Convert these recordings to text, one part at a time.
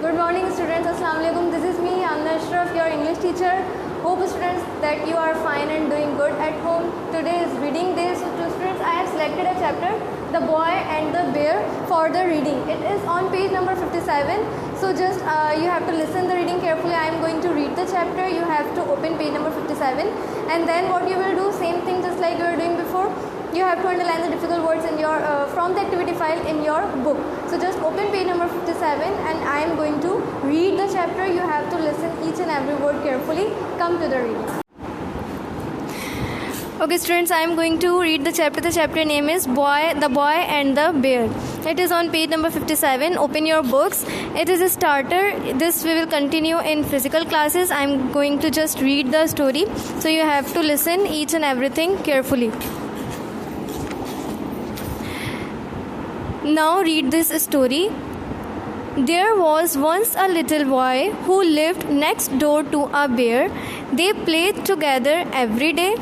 Good morning students, Assalamu alaikum. This is me, Amna Ashraf, your English teacher. Hope students that you are fine and doing good at home. Today is reading day, so to students I have selected a chapter, The Boy and the Bear, for the reading. It is on page number 57. So just you have to listen the reading carefully. I am going to read the chapter. You have to open page number 57, and then what you will do, same thing just like you were doing before. You have to underline the difficult words in your from the activity file in your book. So just open page number 57 and I am going to read the chapter. You have to listen each and every word carefully. Come to the reading. Okay students, I am going to read the chapter. The chapter name is The Boy and the Bear. It is on page number 57. Open your books. It is a starter. This we will continue in physical classes. I am going to just read the story. So you have to listen each and everything carefully. Now read this story. There was once a little boy who lived next door to a bear. They played together every day.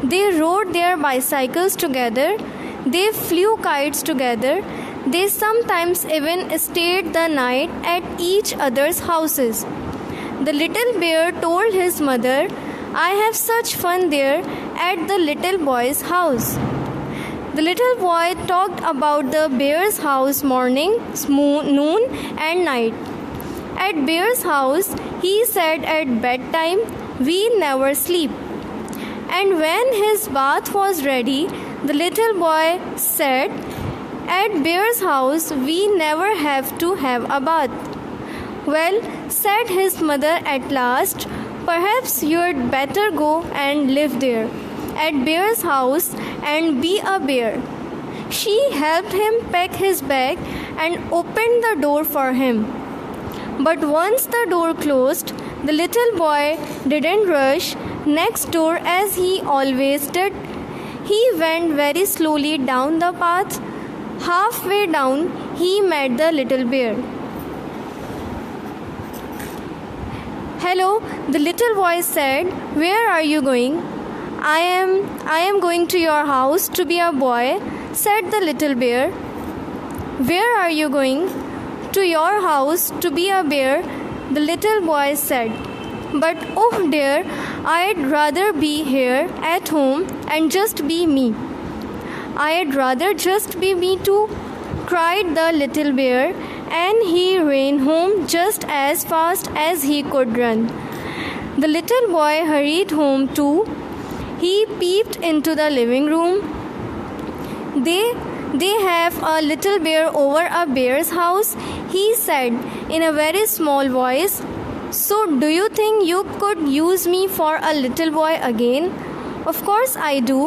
They rode their bicycles together. They flew kites together. They sometimes even stayed the night at each other's houses. The little bear told his mother, "I have such fun there at the little boy's house." The little boy talked about the bear's house morning, noon, and night. At bear's house, he said at bedtime, "We never sleep." And when his bath was ready, the little boy said, "At bear's house, we never have to have a bath." "Well," said his mother at last, "perhaps you'd better go and live there at bear's house and be a bear." She helped him pack his bag and opened the door for him. But once the door closed, the little boy didn't rush next door as he always did. He went very slowly down the path. Halfway down, he met the little bear. "Hello," the little boy said. "Where are you going?" I am going to your house to be a boy," said the little bear. "Where are you going?" "To your house to be a bear," the little boy said. "But oh dear, I'd rather be here at home and just be me." "I'd rather just be me too," cried the little bear, and he ran home just as fast as he could run. The little boy hurried home too. He peeped into the living room. They have a little bear over a bear's house," he said in a very small voice. "So do you think you could use me for a little boy again?" "Of course I do,"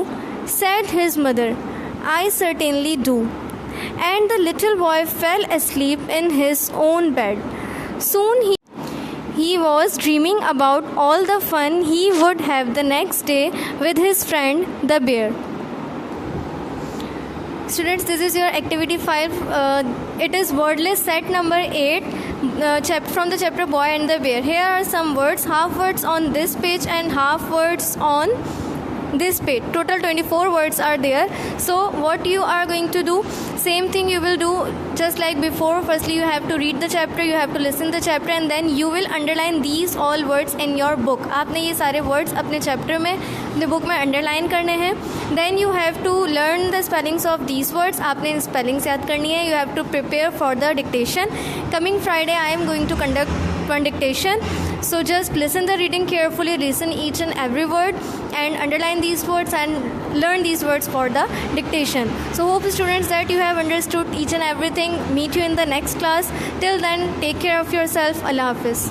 said his mother. "I certainly do." And the little boy fell asleep in his own bed. Soon he was dreaming about all the fun he would have the next day with his friend the bear. Students, this is your activity 5. It is wordless set number 8 from the chapter Boy and the Bear. Here are some words, half words on this page and half words on this page. Total 24 words are there. So what you are going to do, same thing you will do just like before. Firstly you have to read the chapter, you have to listen the chapter, and then you will underline these all words in your book. आपने ये सारे words अपने chapter में अपने book में underline करने हैं. Then you have to learn the spellings of these words. आपने spellings याद करनी है. You have to prepare for the dictation. Coming Friday I am going to conduct one dictation. So just listen the reading carefully, listen each and every word and underline these words and learn these words for the dictation. So hope students that you have understood each and everything. Meet you in the next class. Till then, take care of yourself. Allah Hafiz.